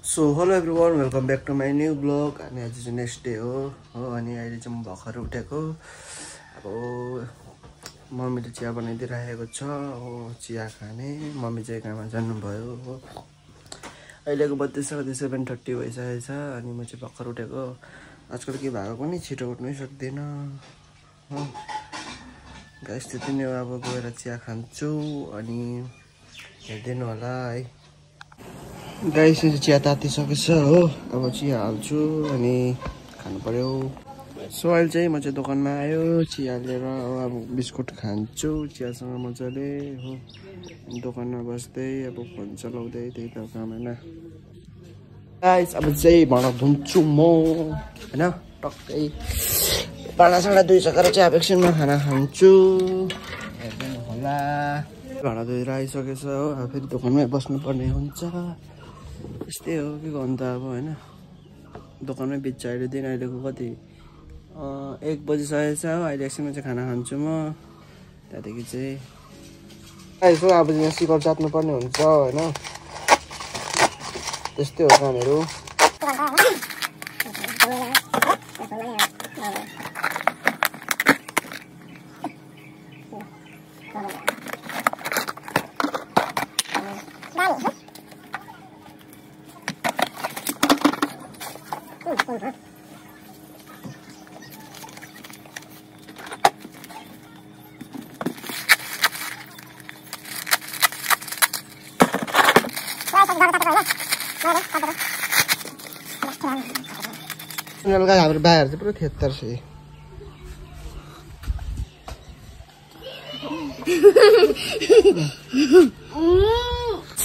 So hello everyone welcome back to my new blog. अनि आज चाहिँ नेक्स्ट डे हो अनि अहिले चाहिँ म भर्खर उठेको। अब मम्मीले चिया बनाइदिइराखेको छ हो, चिया खाने। मम्मी चाहिँ काममा जानुभयो हो। अहिलेको बत्ती 7:30 भइसकेको छ अनि म चाहिँ भर्खर उठेको। आजकल के भएको पनि छिटो उठ्नै सक्दिनँ हो। गाइस त्यति नै हो, अब गएर चिया खान्छु अनि हेरिदिनु होला है। गाइस चिया तातिसकेछ हो, अब चिया हाल्छु अनि खानु पर्यो। सो अहिले चाहिँ म चाहिँ दोकानमा आयो चिया लिएर। अब बिस्कुट खान्छु चियासँग मजाले हो। दोकानमा बस्दै अब फोन चलाउँदै त्यही त काम होइन। गाइस अब चाहिँ भाँडा धुन्छु म होइन। टक्कै भाँडासाँडा धोइसकेर चाहिँ अब एकछिनमा खाना खान्छु, हेर्नु होला। भाँडा धोएर आइसकेछ हो, अब फेरि दोकानमै बस्नुपर्ने हुन्छ। यस्तै हो के गर्नु त अब होइन। दोकानमै बित्छ अहिले दिन। अहिलेको कति 1 बजिसकेको छ हो। अहिले एकछिनमा चाहिँ खाना खान्छु म। त्यहाँदेखि चाहिँ यसो अब यहाँ सिकर जात्नुपर्ने हुन्छ होइन। त्यस्तै हो कामहरू। हाम्रो बाहिर चाहिँ पुरा थेत्तर छ।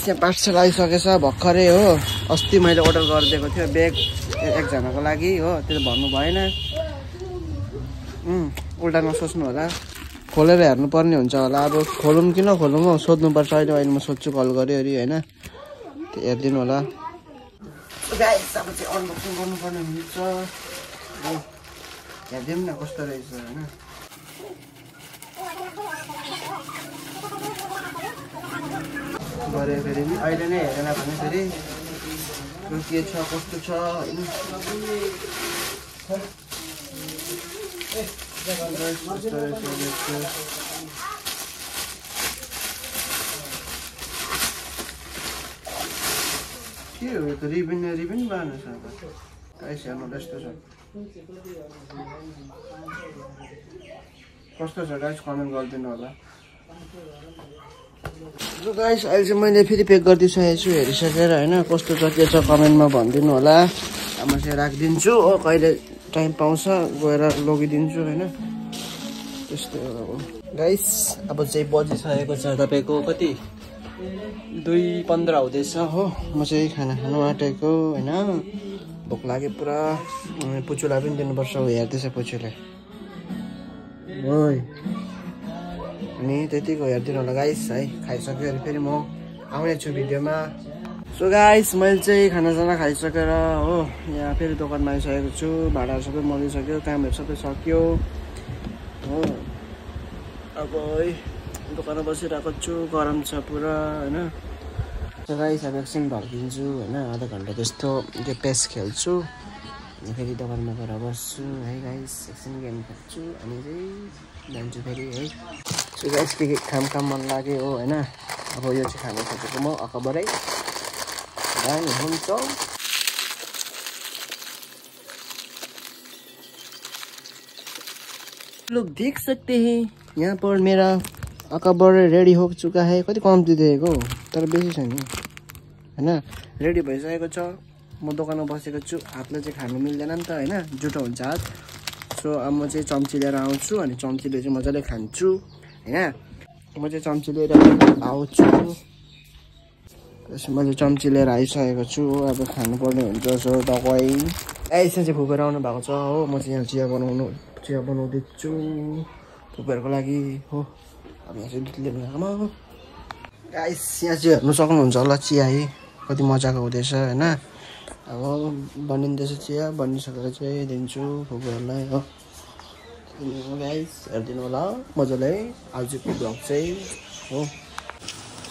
यहाँ पाठशाला आइसकेछ भर्खरै हो। अस्ति मैले अर्डर गरिदिएको थियो ब्याग एकजनाको लागि हो, त्यो भन्नु भएन। उल्टा नसोच्नु होला, खोलेर हेर्नु पर्ने हुन्छ होला। अब खोलौँ कि नखोलौँ हो, सोध्नुपर्छ। अहिले म सोध्छु कल गऱ्यो होइन, त्यो हेरिदिनु होला। गाइस अब चाहिँ अनबक्सिङ गर्नुपर्ने हुन्छ, हेरिदिउँ न कस्तो रहेछ होइन। गऱ्यो फेरि अहिले नै हेरेन भने फेरि के छ कस्तो छ होइन। के हो त, रिबिन बाँड्नु छ। गाइस हेर्नु यस्तो छ, कस्तो छ गाइस कमेन्ट गरिदिनु होला। गाइस अहिले चाहिँ मैले फेरि पेक गरिदिइसकेको छु हेरिसकेर होइन। कस्तो छ के छ कमेन्टमा भनिदिनु होला। अब म चाहिँ राखिदिन्छु हो, कहिले टाइम पाउँछ गएर लगिदिन्छु होइन। त्यस्तै हो अब। गाइस अब चाहिँ बजिसकेको छ तपाईँको कति 2:15 हुँदैछ हो। म चाहिँ खाना खानु आँटेको होइन। भोक लाग्यो पुरा। पुचुलाई पनि दिनुपर्छ, हेर्दैछ पुचुले ओइ। अनि त्यतिको हेरिदिनु होला गाइस है। खाइसक्यो अरे फेरि म आउने छु भिडियोमा। सो गाइस मैले चाहिँ खानासाना खाइसकेर हो यहाँ फेरि दोकानमा आइसकेको छु। भाँडाहरू सबै मलिसक्यो, कामहरू सबै सक्यो हो। अब है दोकानमा बसिरहेको छु, गरम छ पुरा होइन। सो गाइस अब एकछिन ढल्किन्छु होइन, आधा घन्टा जस्तो त्यो पेस खेल्छु अनि फेरि दोकानमा गएर बस्छु है गाइस। एकछिन गेम खेल्छु अनि चाहिँ जान्छु फेरि है। सो गाइस के काम मन लाग्यो हो होइन। अब यो चाहिँ खानु खोजेको म अकबरै हुन्छ। लोग देख सकते हैं यहाँ पर मेरा अकबर रेडी हो चुका है। कति कम्ती दिएको तर बेसी छ नि होइन। रेडी भइसकेको छ। म दोकानमा बसेको छु, हातले चाहिँ खानु मिल्दैन नि त होइन, जुठो हुन्छ हात। सो अब म चाहिँ चम्ची लिएर आउँछु अनि चम्चीले चाहिँ मजाले खान्छु होइन। म चाहिँ चम्ची लिएर आउँछु। मैले चम्ची लिएर आइसकेको छु, अब खानुपर्ने हुन्छ। सो तपाईँ यसमा चाहिँ फुपेर आउनु भएको छ हो। म चाहिँ यहाँ चिया बनाउँदैछु फुपेरको लागि हो। अब यहाँ चाहिँ दुध लिनु आमा गाइस यहाँ चाहिँ हेर्नु सक्नुहुन्छ होला चिया है कति मजाको हुँदैछ होइन। अब बनिँदैछ चिया, बनिसकेर चाहिँ दिन्छु फुपूहरूलाई हो। गाइस हेरिदिनु होला मजाले आजको ब्लग चाहिँ हो।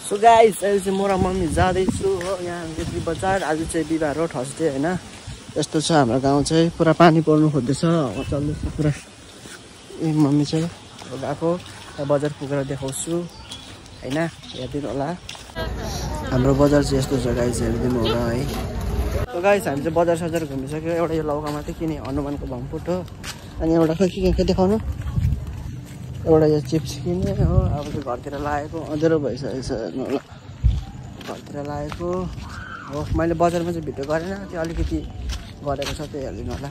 सो गाइस अहिले चाहिँ म र मम्मी जाँदैछु हो यहाँ बेत्री बजार। आज चाहिँ बिहिबार हो, थर्सडे होइन। यस्तो छ हाम्रो गाउँ चाहिँ, पुरा पानी पर्नु खोज्दैछ, हावा चल्दैछ पुरा। ए मम्मी चाहिँ गएको बजार पुगेर देखाउँछु होइन, हेरिदिनु होला। हाम्रो बजार चाहिँ यस्तो छ गाइस, हेरिदिनु होला है। सो गाइस हामी चाहिँ बजार सजार घुमिसक्यो। एउटा यो लौकामा चाहिँ किने हनुमानको भम्पुट हो, अनि एउटा के देखाउनु, एउटा यो चिप्स किने हो। अब चाहिँ घरतिर लागेको अँध्यारो भइसकेको छ, हेर्नु होला घरतिर लागेको हो। मैले बजारमा चाहिँ भिडियो गरेन, त्यो अलिकति गरेको छ, त्यो हेरिदिनु होला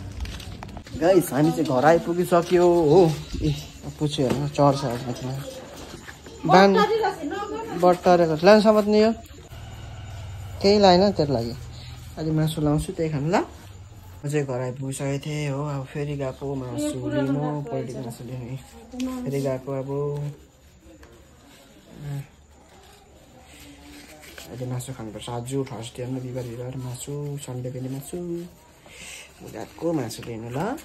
गाइस। हामी चाहिँ घर आइपुगिसक्यो हो। ए पुच्यो हेर्नु चर्छ माथिमा, बान बट्टारेको लानु समात्ने यो केही लाएन, तेरो लागि अलि मासु लाउँछु त्यही खानु ल। म चाहिँ घर आइपुगिसकेको थिएँ हो। अब फेरि गएको मासु लिनु, पोल्ट्रीको मासु लिनु, फेरि गएको अब अहिले मासु खानुपर्छ। आज थर्सडे हो, बिहिबार मासु, सन्डे पनि मासु। गएको मासु लिनु ल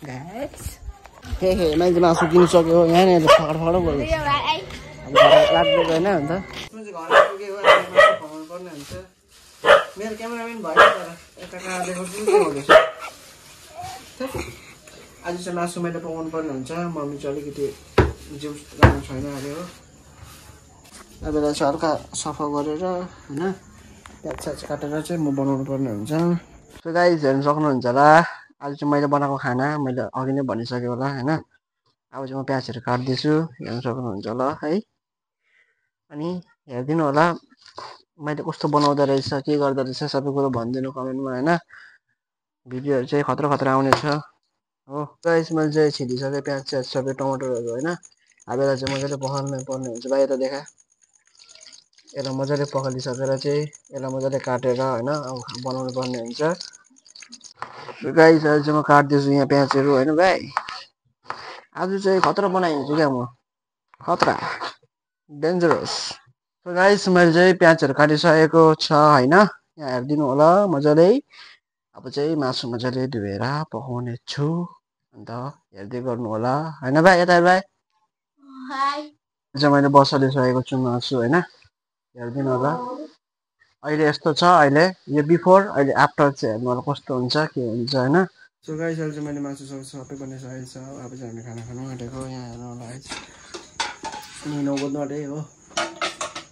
गाइस। हे मैले मासु किनिसक्यो यहाँनिर, फगड फगड बोल्नु लाग्दैन होइन। अन्त घर आइपुग्यो, मासु खुवाउनु पर्ने हुन्छ। मेरो क्यामेराम्यान भएन तर यता कहाँ देखाउँछु के हुँदैछ। आज चाहिँ मासु मैले पकाउनु पर्ने हुन्छ। मम्मी चाहिँ अलिकति जिउ राम्रो छैन अरे हो। अब यसलाई चाहिँ हल्का सफा गरेर होइन, प्याज स्याज काटेर चाहिँ म बनाउनु पर्ने हुन्छ। सो गाइस हेर्नु सक्नुहुन्छ होला, आज चाहिँ मैले बनाएको खाना मैले अघि नै भनिसकेँ होला होइन। अब चाहिँ म प्याजहरू काट्दैछु, हेर्नु सक्नुहुन्छ होला है। अनि हेरिदिनु होला मैले कस्तो बनाउँदो रहेछ, के गर्दो रहेछ, सबै कुरो भनिदिनु कमेन्टमा होइन। भिडियोहरू चाहिँ खतरा खतरा आउनेछ हो। गाइस मैले चाहिँ छिलिसकेँ प्याज स्याज सबै टमाटरहरू होइन। अब यसलाई चाहिँ मजाले पखाल्नु पर्ने हुन्छ। बाहिर देखा यसलाई मजाले पखालिसकेर चाहिँ यसलाई मजाले काटेर होइन अब बनाउनु पर्ने हुन्छ। गाइस अहिले चाहिँ म काट्दैछु यहाँ प्याजहरू होइन भाइ। आज चाहिँ खतरा बनाइदिन्छु क्या म, खतरा डेन्जरस। सो गाइस मैले चाहिँ प्याजहरू काटिसकेको छ होइन, यहाँ हेरिदिनु होला मजाले। अब चाहिँ मासु मजाले धोएर पकाउने छु, अन्त हेर्दै गर्नु होला होइन भाइ। यता भाइ चाहिँ मैले बसालिसकेको छु मासु होइन, हेरिदिनु होला। अहिले यस्तो छ, अहिले यो बिफोर, अहिले आफ्टर चाहिँ हेर्नु होला कस्तो हुन्छ के हुन्छ होइन। सो गाइस अहिले चाहिँ मैले मासु सबै बनाइसकेको छ। अब चाहिँ हामी खाना खानु आँटेको, यहाँ हेर्नु होला है। नगर्नु अरे हो,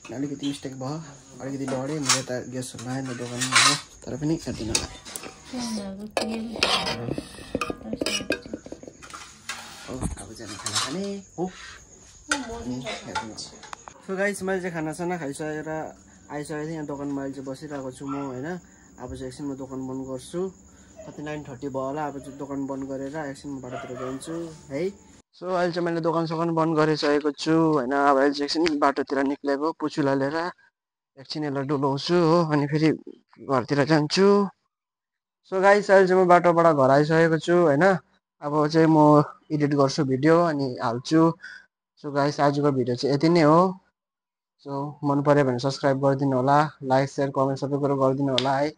अलिकति मिस्टेक भयो, अलिकति डढेँ मैले त ग्यासहरू लगाएन दोकानमा हो, तर पनि हेरिदिनु होला। अब चाहिँ हामी खाना खाने हो। सो गाइस मैले चाहिँ खानासाना खाइसकेर आइसकेको थिएँ यहाँ दोकानमा। अहिले चाहिँ बसिरहेको छु म होइन। अब चाहिँ एकछिन म दोकान बन्द गर्छु, कति 9:30 भयो होला। अब चाहिँ दोकान बन्द गरेर एकछिन म बाटोतिर जान्छु है। सो अहिले चाहिँ मैले दोकान सोकान बन्द गरिसकेको छु होइन। अब अहिले चाहिँ एकछिन बाटोतिर निक्लेको, पुचुला लिएर एकछिन यसलाई डुलाउँछु हो, अनि फेरि घरतिर जान्छु। सो गाइस अहिले चाहिँ म बाटोबाट घर आइसकेको छु होइन। अब चाहिँ म एडिट गर्छु भिडियो अनि हाल्छु। सो गाइस आजको भिडियो चाहिँ यति नै हो। सो मन पऱ्यो भने सब्सक्राइब गरिदिनु होला, लाइक सेयर कमेन्ट सबै कुरो गरिदिनु होला है।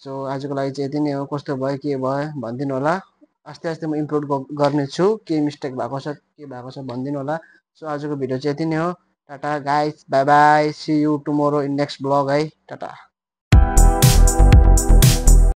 सो आजको लागि चाहिँ यति नै हो। कस्तो भयो के भयो भनिदिनु होला। आस्ते आस्ते म इम्प्रुभ गर्ने छु, के मिस्टेक भएको छ के भएको छ भनिदिनु होला। सो आजको भिडियो चाहिँ यति नै हो। Tata guys, bye bye, see you tomorrow in next blog है। टाटा।